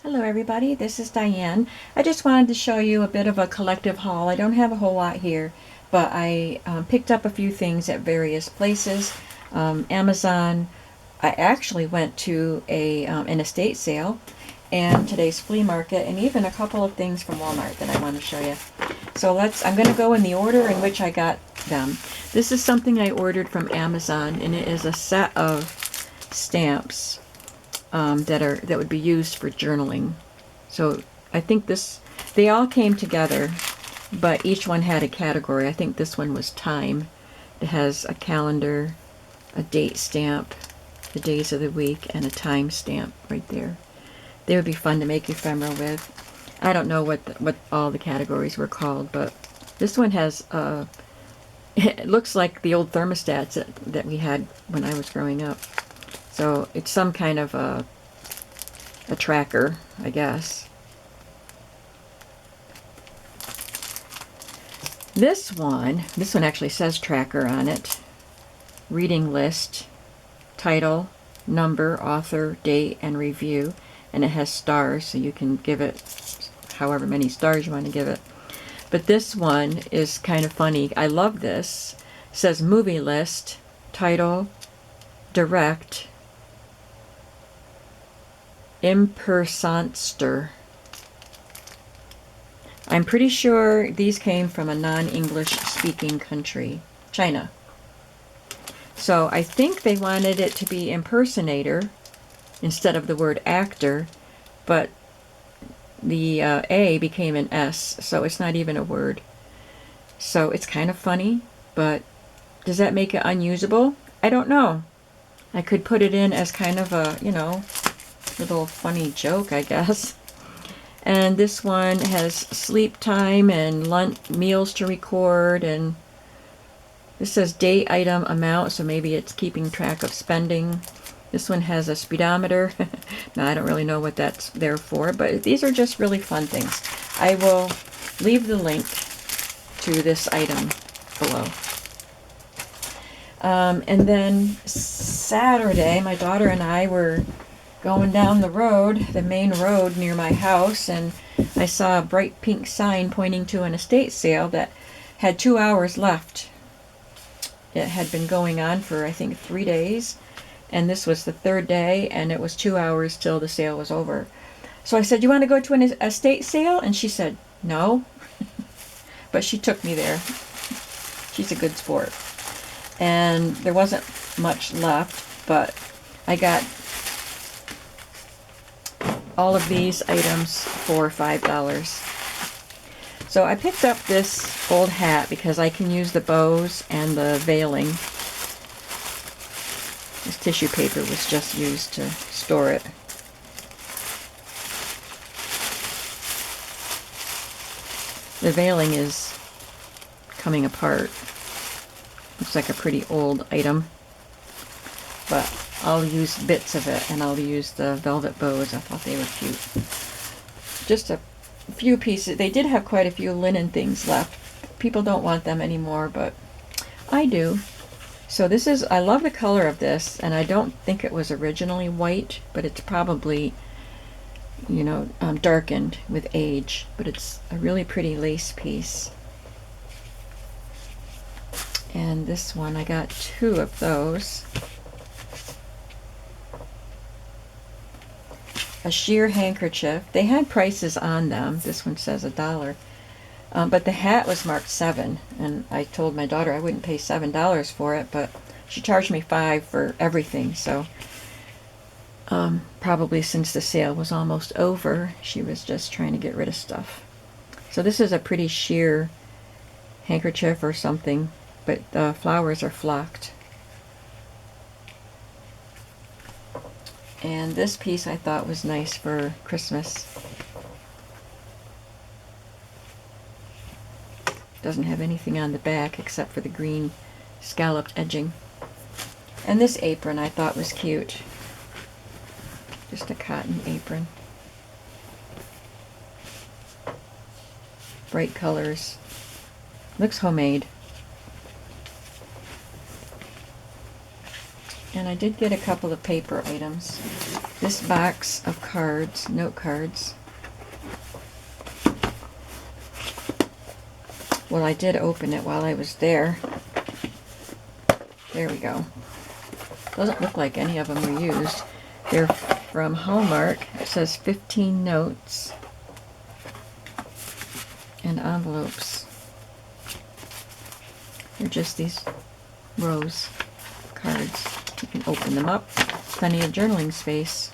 Hello everybody, this is Diane. I just wanted to show you a bit of a collective haul. I don't have a whole lot here, but I picked up a few things at various places. Amazon. I actually went to an estate sale and today's flea market, and even a couple of things from Walmart that I want to show you. So I'm going to go in the order in which I got them. This is something I ordered from Amazon, and it is a set of stamps that would be used for journaling. So I think they all came together, but each one had a category. I think this one was time. It has a calendar, a date stamp, the days of the week, and a time stamp right there. They would be fun to make ephemera with. I don't know what all the categories were called, but this one has it looks like the old thermostats that we had when I was growing up. So it's some kind of a tracker, I guess. This one actually says tracker on it. Reading list, title, number, author, date, and review. And it has stars, so you can give it however many stars you want to give it. But this one is kind of funny. I love this. It says movie list, title, direct, impersonster. I'm pretty sure these came from a non-English speaking country, China. So I think they wanted it to be impersonator instead of the word actor, but the A became an S, so it's not even a word. So it's kind of funny, but does that make it unusable? I don't know. I could put it in as kind of a, little funny joke, I guess. And this one has sleep time and lunch meals to record, and this says date, item, amount, so maybe it's keeping track of spending. This one has a speedometer. Now I don't really know what that's there for, but these are just really fun things. I will leave the link to this item below. And then Saturday, my daughter and I were going down the road, the main road near my house, and I saw a bright pink sign pointing to an estate sale that had 2 hours left. It had been going on for, I think, 3 days, and this was the third day, and it was 2 hours till the sale was over. So I said, "You want to go to an estate sale?" And she said, "No." But she took me there. She's a good sport. And there wasn't much left, but I got all of these items for $5. So I picked up this old hat because I can use the bows and the veiling. This tissue paper was just used to store it. The veiling is coming apart. Looks like a pretty old item, but I'll use bits of it, and I'll use the velvet bows. I thought they were cute. Just a few pieces. They did have quite a few linen things left. People don't want them anymore, but I do. So I love the color of this, and I don't think it was originally white, but it's probably, darkened with age. But it's a really pretty lace piece. And this one, I got 2 of those. A sheer handkerchief. They had prices on them. This one says $1. But the hat was marked $7. And I told my daughter I wouldn't pay $7 for it, but she charged me $5 for everything. So probably since the sale was almost over, she was just trying to get rid of stuff. So this is a pretty sheer handkerchief or something, but the flowers are flocked. And this piece I thought was nice for Christmas. Doesn't have anything on the back except for the green scalloped edging. And this apron I thought was cute. Just a cotton apron. Bright colors. Looks homemade. And I did get a couple of paper items. this box of cards, note cards. Well, I did open it while I was there. There we go. Doesn't look like any of them were used. They're from Hallmark. It says 15 notes and envelopes. They're just these rose cards. You can open them up. Plenty of journaling space.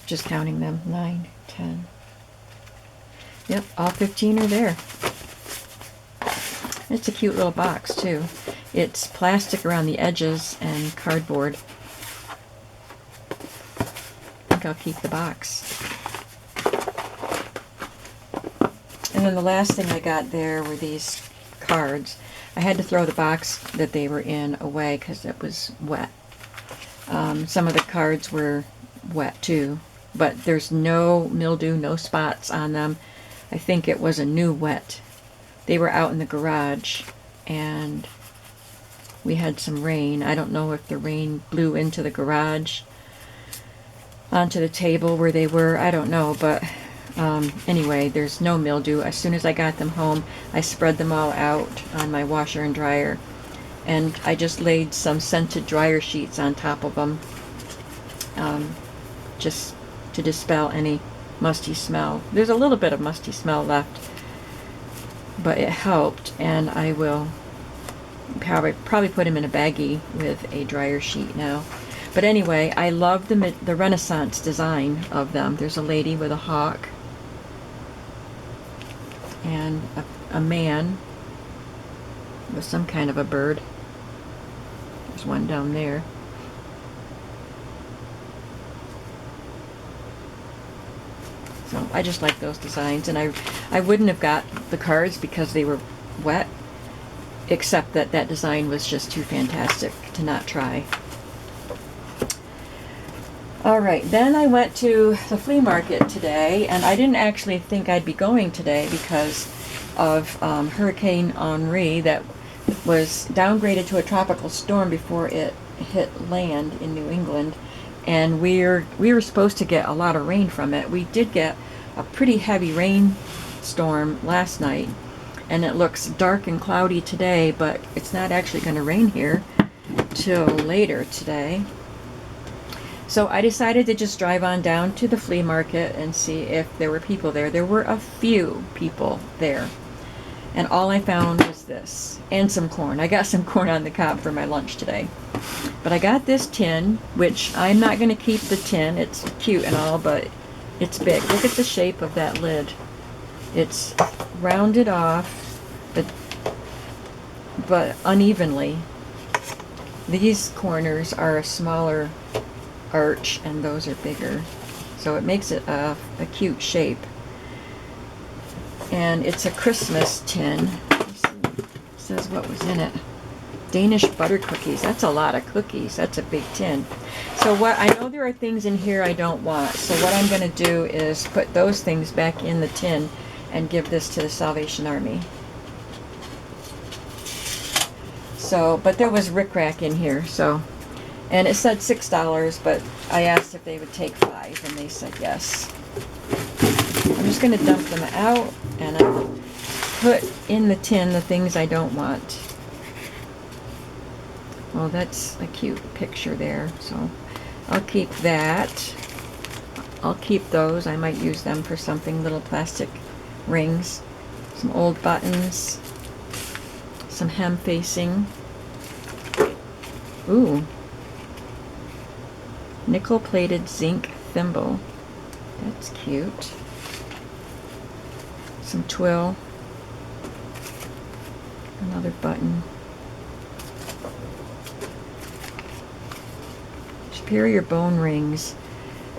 Just counting them. 9, 10. Yep, all 15 are there. It's a cute little box too. It's plastic around the edges and cardboard. I think I'll keep the box. And then the last thing I got there were these cards. I had to throw the box that they were in away because it was wet. Some of the cards were wet too, but there's no mildew, no spots on them. I think it was a new wet. They were out in the garage and we had some rain. I don't know if the rain blew into the garage, onto the table where they were. I don't know, but anyway, there's no mildew. As soon as I got them home, I spread them all out on my washer and dryer. And I just laid some scented dryer sheets on top of them, just to dispel any musty smell. There's a little bit of musty smell left, but it helped, and I will probably put them in a baggie with a dryer sheet now. But anyway, I love the Renaissance design of them. There's a lady with a hawk and a man with some kind of a bird. There's one down there. So I just like those designs, and I wouldn't have got the cards because they were wet, except that that design was just too fantastic to not try. Alright, then I went to the flea market today, and I didn't actually think I'd be going today because of Hurricane Henri that was downgraded to a tropical storm before it hit land in New England. And we were supposed to get a lot of rain from it. We did get a pretty heavy rainstorm last night, and it looks dark and cloudy today, but it's not actually going to rain here till later today. So I decided to just drive on down to the flea market and see if there were people there. There were a few people there, and all I found was this, and some corn. I got some corn on the cob for my lunch today. But I got this tin, which I'm not going to keep the tin. It's cute and all, but it's big. Look at the shape of that lid. It's rounded off, but unevenly. These corners are a smaller arch, and those are bigger. So it makes it a cute shape. And it's a Christmas tin. It says what was in it. Danish butter cookies. That's a lot of cookies. That's a big tin. So what I know there are things in here I don't want. So what I'm going to do is put those things back in the tin and give this to the Salvation Army. So, but there was rickrack in here. So, and it said $6, but I asked if they would take $5, and they said yes. I'm just going to dump them out, and I'll put in the tin the things I don't want. Well, that's a cute picture there, so I'll keep that. I'll keep those. I might use them for something, little plastic rings, some old buttons, some hem facing. Ooh. Nickel-plated zinc thimble. That's cute. Some twill. Another button. Superior bone rings.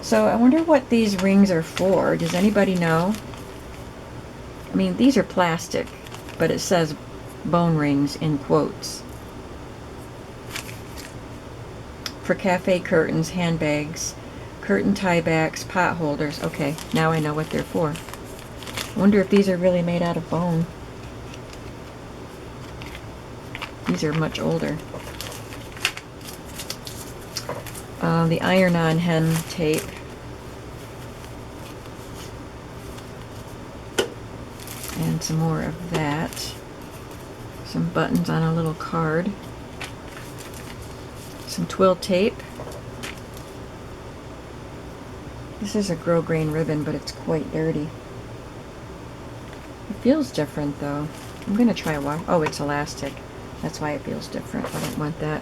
So I wonder what these rings are for. Does anybody know? I mean, these are plastic, but it says bone rings in quotes. For cafe curtains, handbags, curtain tie backs, pot holders. Okay, now I know what they're for. I wonder if these are really made out of bone. These are much older. The iron-on hem tape. And some more of that. Some buttons on a little card. Some twill tape. This is a grosgrain ribbon, but it's quite dirty. It feels different though. I'm gonna try one. Oh, it's elastic. That's why it feels different. I don't want that.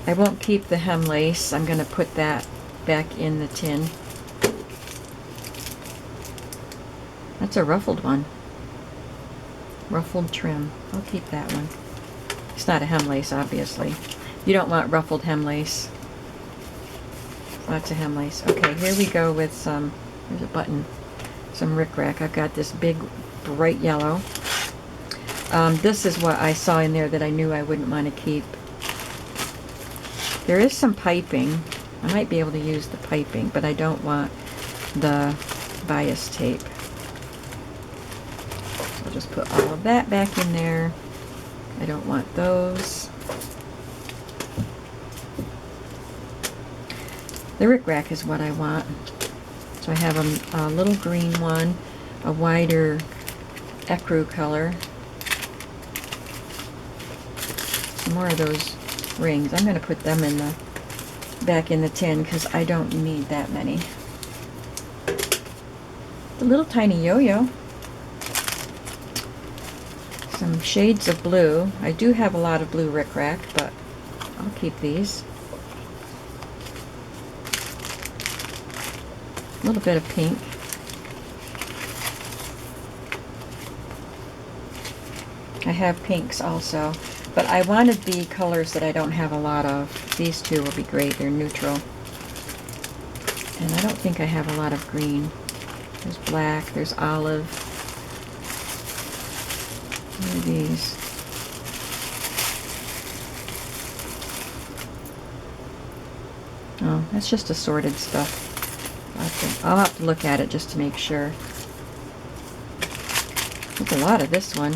I won't keep the hem lace. I'm gonna put that back in the tin. That's a ruffled one. Ruffled trim. I'll keep that one. It's not a hem lace, obviously. You don't want ruffled hem lace. Lots of hem lace. Okay, here we go with some, there's a button, some rickrack. I've got this big bright yellow. This is what I saw in there that I knew I wouldn't want to keep. There is some piping. I might be able to use the piping, but I don't want the bias tape. So I'll just put all of that back in there. I don't want those. The rickrack is what I want. So I have a little green one, a wider ecru color. Some more of those rings. I'm going to put them in the back in the tin because I don't need that many. The little tiny yo-yo. Some shades of blue. I do have a lot of blue rickrack, but I'll keep these. A little bit of pink. I have pinks also, but I wanted the colors that I don't have a lot of. These two will be great. They're neutral. And I don't think I have a lot of green. There's black, there's olive. What are these? Oh, that's just assorted stuff. I'll have to look at it just to make sure. There's a lot of this one.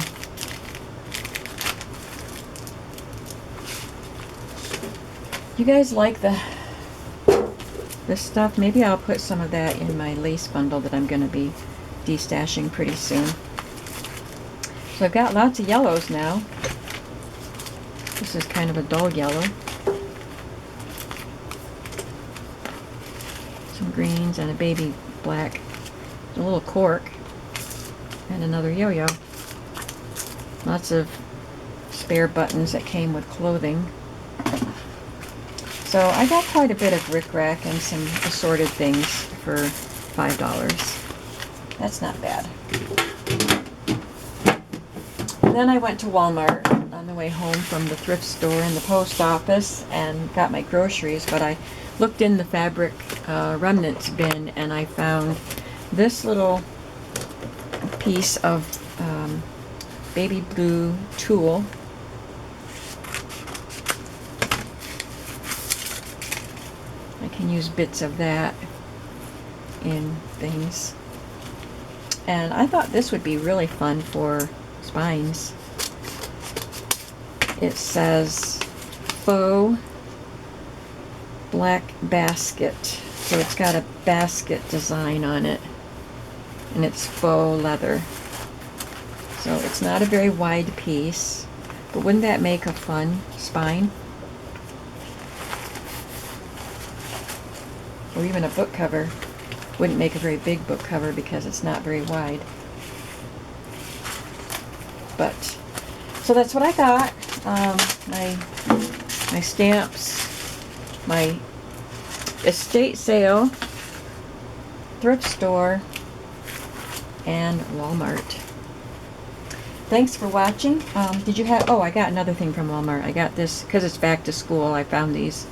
You guys like this stuff? Maybe I'll put some of that in my lace bundle that I'm going to be destashing pretty soon. So I've got lots of yellows now. This is kind of a dull yellow. Some greens and a baby black. A little cork. And another yo-yo. Lots of spare buttons that came with clothing. So I got quite a bit of rickrack and some assorted things for $5. That's not bad. Then I went to Walmart on the way home from the thrift store and the post office and got my groceries, but I looked in the fabric remnants bin and I found this little piece of baby blue tulle. I can use bits of that in things. And I thought this would be really fun for spines. It says faux black basket. So it's got a basket design on it. And it's faux leather. So it's not a very wide piece. But wouldn't that make a fun spine? Or even a book cover. Wouldn't make a very big book cover because it's not very wide. But, so that's what I got. My stamps, my estate sale, thrift store, and Walmart. Thanks for watching. Did you have, oh, I got another thing from Walmart. I got this, because it's back to school, I found these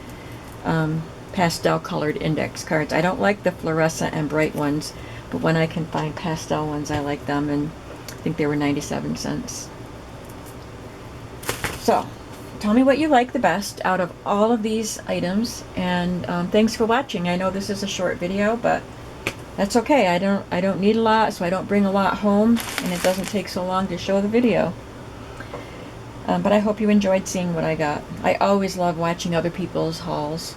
pastel colored index cards. I don't like the fluorescent and bright ones, but when I can find pastel ones, I like them, and I think they were 97 cents. So, tell me what you like the best out of all of these items, and thanks for watching. I know this is a short video, but that's okay. I don't need a lot, so I don't bring a lot home, and it doesn't take so long to show the video. But I hope you enjoyed seeing what I got. I always love watching other people's hauls.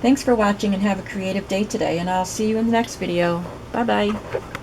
Thanks for watching and have a creative day today, and I'll see you in the next video. Bye bye.